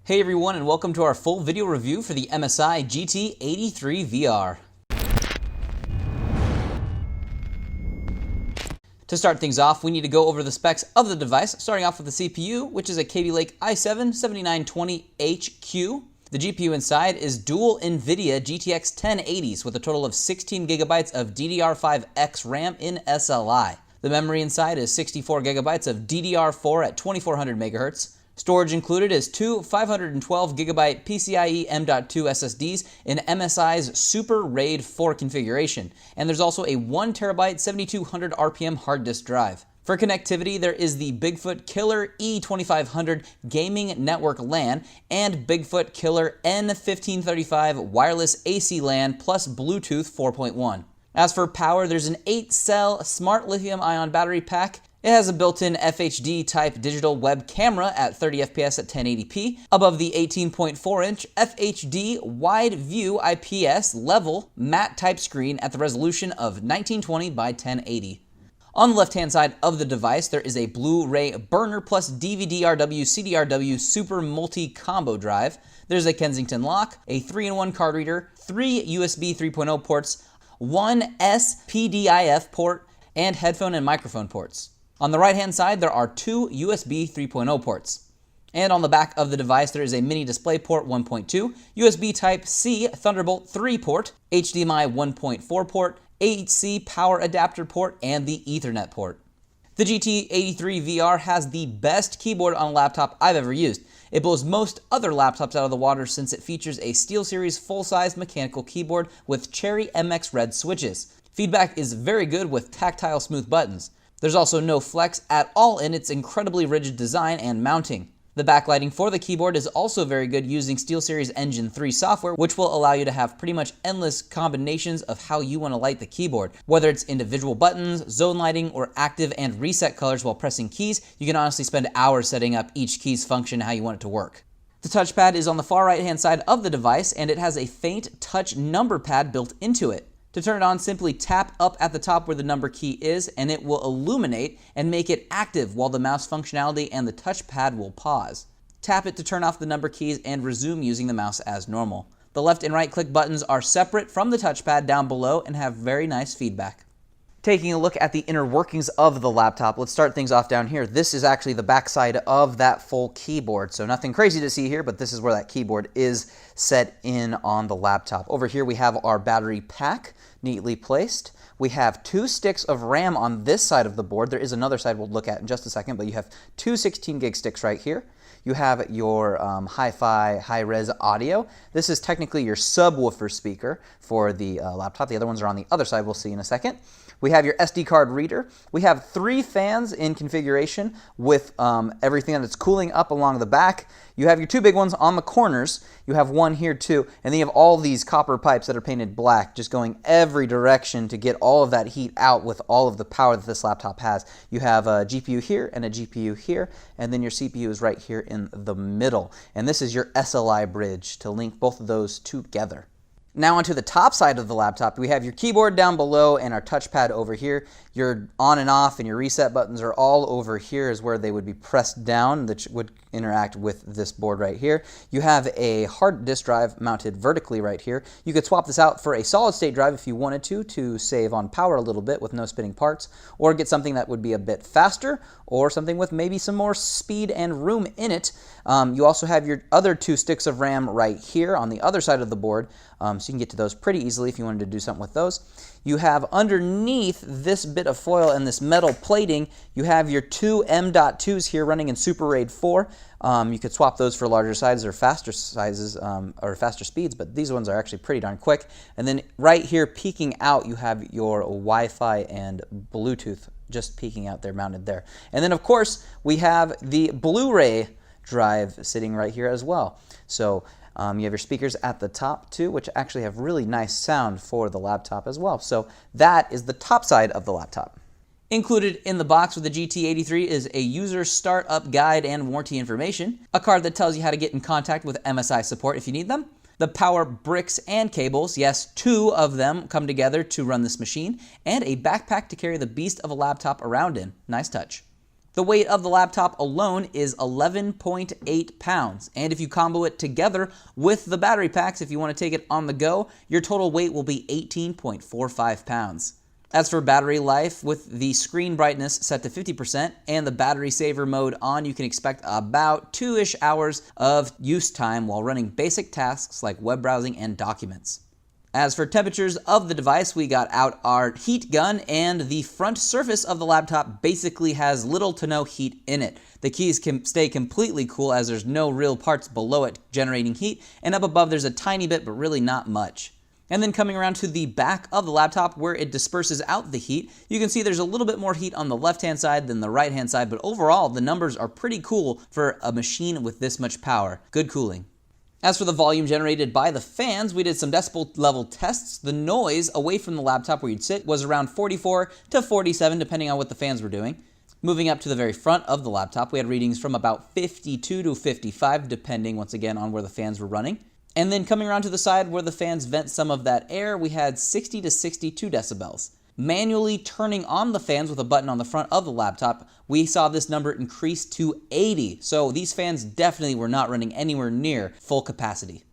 Hey everyone, and welcome to our full video review for the MSI GT83VR. To start things off, we need to go over the specs of the device, starting off with the CPU, which is a Kaby i7-7920HQ. The GPU inside is dual NVIDIA GTX 1080s with a total of 16 gigabytes of DDR5X RAM in SLI. The memory inside is 64 gigabytes of DDR4 at 2400 MHz. Storage included is two 512GB PCIe M.2 SSDs in MSI's Super RAID 4 configuration, and there's also a 1TB 7200 RPM hard disk drive. For connectivity, there is the Bigfoot Killer E2500 Gaming Network LAN and Bigfoot Killer N1535 Wireless AC LAN plus Bluetooth 4.1. As for power, there's an 8-cell smart lithium-ion battery pack. It has a built-in FHD-type digital web camera at 30 FPS at 1080p, above the 18.4-inch FHD wide-view IPS level matte-type screen at the resolution of 1920 by 1080. On the left-hand side of the device, there is a Blu-ray burner plus DVD-RW CDRW Super Multi-Combo drive. There's a Kensington lock, a 3-in-1 card reader, 3 USB 3.0 ports, 1 SPDIF port, and headphone and microphone ports. On the right-hand side, there are 2 USB 3.0 ports. And on the back of the device, there is a mini display port 1.2, USB Type-C Thunderbolt 3 port, HDMI 1.4 port, AC power adapter port, and the Ethernet port. The GT83VR has the best keyboard on a laptop I've ever used. It blows most other laptops out of the water since it features a SteelSeries full-size mechanical keyboard with Cherry MX Red switches. Feedback is very good with tactile smooth buttons. There's also no flex at all in its incredibly rigid design and mounting. The backlighting for the keyboard is also very good using SteelSeries Engine 3 software, which will allow you to have pretty much endless combinations of how you want to light the keyboard. Whether it's individual buttons, zone lighting, or active and reset colors while pressing keys, you can honestly spend hours setting up each key's function how you want it to work. The touchpad is on the far right-hand side of the device, and it has a faint touch number pad built into it. To turn it on, simply tap up at the top where the number key is, and it will illuminate and make it active while the mouse functionality and the touchpad will pause. Tap it to turn off the number keys and resume using the mouse as normal. The left and right click buttons are separate from the touchpad down below and have very nice feedback. Taking a look at the inner workings of the laptop, let's start things off down here. This is actually the backside of that full keyboard, so nothing crazy to see here, but this is where that keyboard is set in on the laptop. Over here we have our battery pack neatly placed. We have 2 sticks of RAM on this side of the board. There is another side we'll look at in just a second, but you have 2 16-gig sticks right here. You have your hi-fi, high-res audio. This is technically your subwoofer speaker for the laptop. The other ones are on the other side, we'll see in a second. We have your SD card reader. We have 3 fans in configuration with everything that's cooling up along the back. You have your 2 big ones on the corners. You have one here too, and then you have all these copper pipes that are painted black, just going every direction to get all of that heat out with all of the power that this laptop has. You have a GPU here and a GPU here, and then your CPU is right here in the middle. And this is your SLI bridge to link both of those together. Now onto the top side of the laptop, we have your keyboard down below and our touchpad over here. Your on and off and your reset buttons are all over here is where they would be pressed down, that would interact with this board right here. You have a hard disk drive mounted vertically right here. You could swap this out for a solid state drive if you wanted to save on power a little bit with no spinning parts, or get something that would be a bit faster, or something with maybe some more speed and room in it. You also have your other 2 sticks of RAM right here on the other side of the board, so you can get to those pretty easily if you wanted to do something with those. You have underneath this bit of foil and this metal plating, you have your 2 M.2s here running in Super RAID 4. You could swap those for larger sizes or faster sizes or faster speeds, but these ones are actually pretty darn quick. And then right here peeking out, you have your Wi-Fi and Bluetooth just peeking out there, mounted there. And then of course we have the Blu-ray drive sitting right here as well. So you have your speakers at the top too, which actually have really nice sound for the laptop as well. So that is the top side of the laptop. Included in the box with the GT83 is a user startup guide and warranty information, a card that tells you how to get in contact with MSI support if you need them, the power bricks and cables, yes, 2 of them come together to run this machine, and a backpack to carry the beast of a laptop around in. Nice touch. The weight of the laptop alone is 11.8 pounds, and if you combo it together with the battery packs, if you want to take it on the go, your total weight will be 18.45 pounds. As for battery life, with the screen brightness set to 50% and the battery saver mode on, you can expect about 2-ish hours of use time while running basic tasks like web browsing and documents. As for temperatures of the device, we got out our heat gun, and the front surface of the laptop basically has little to no heat in it. The keys can stay completely cool as there's no real parts below it generating heat, and up above there's a tiny bit, but really not much. And then coming around to the back of the laptop where it disperses out the heat, you can see there's a little bit more heat on the left-hand side than the right-hand side, but overall the numbers are pretty cool for a machine with this much power. Good cooling. As for the volume generated by the fans, we did some decibel level tests. The noise away from the laptop where you'd sit was around 44 to 47, depending on what the fans were doing. Moving up to the very front of the laptop, we had readings from about 52 to 55, depending once again on where the fans were running. And then coming around to the side where the fans vent some of that air, we had 60 to 62 decibels. Manually turning on the fans with a button on the front of the laptop, we saw this number increase to 80. So these fans definitely were not running anywhere near full capacity.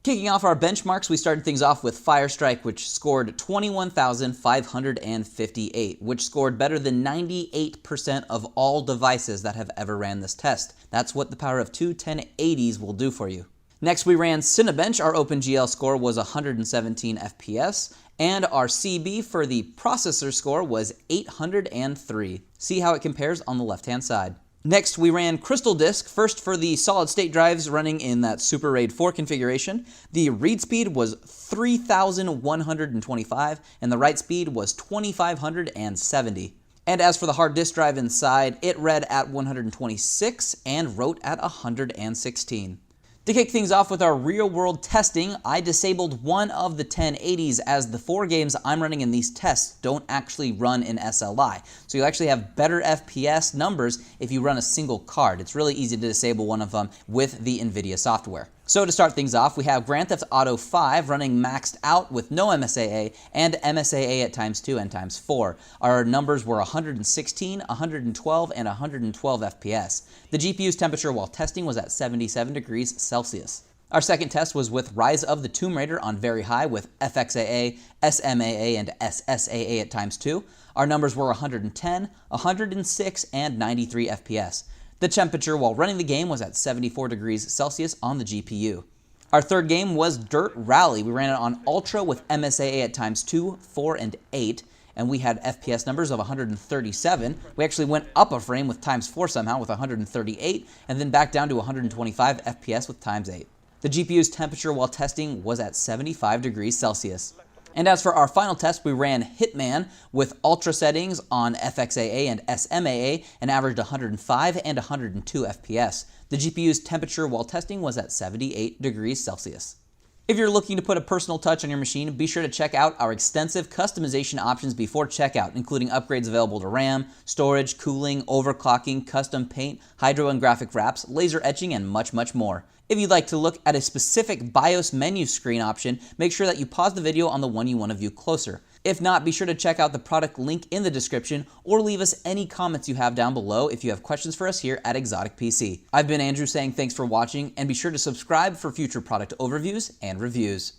Kicking off our benchmarks, we started things off with Firestrike, which scored 21,558, which scored better than 98% of all devices that have ever ran this test. That's what the power of two 1080s will do for you. Next, we ran Cinebench. Our OpenGL score was 117 FPS, and our CB for the processor score was 803. See how it compares on the left-hand side. Next, we ran Crystal Disk, first for the solid-state drives running in that Super RAID 4 configuration. The read speed was 3,125, and the write speed was 2,570. And as for the hard disk drive inside, it read at 126 and wrote at 116. To kick things off with our real-world testing, I disabled one of the 1080s as the 4 games I'm running in these tests don't actually run in SLI. So you'll actually have better FPS numbers if you run a single card. It's really easy to disable one of them with the NVIDIA software. So to start things off, we have Grand Theft Auto 5 running maxed out with no MSAA and MSAA at ×2 and ×4. Our numbers were 116, 112, and 112 FPS. The GPU's temperature while testing was at 77 degrees Celsius. Our second test was with Rise of the Tomb Raider on very high with FXAA, SMAA, and SSAA at ×2. Our numbers were 110, 106, and 93 FPS. The temperature while running the game was at 74 degrees Celsius on the GPU. Our third game was Dirt Rally. We ran it on Ultra with MSAA at ×2, 4, and 8, and we had FPS numbers of 137. We actually went up a frame with ×4 somehow with 138, and then back down to 125 FPS with ×8. The GPU's temperature while testing was at 75 degrees Celsius. And as for our final test, we ran Hitman with Ultra settings on FXAA and SMAA and averaged 105 and 102 FPS. The GPU's temperature while testing was at 78 degrees Celsius. If you're looking to put a personal touch on your machine, be sure to check out our extensive customization options before checkout, including upgrades available to RAM, storage, cooling, overclocking, custom paint, hydro and graphic wraps, laser etching, and much, much more. If you'd like to look at a specific BIOS menu screen option, make sure that you pause the video on the one you want to view closer. If not, be sure to check out the product link in the description or leave us any comments you have down below if you have questions for us here at Exotic PC. I've been Andrew saying thanks for watching, and be sure to subscribe for future product overviews and reviews.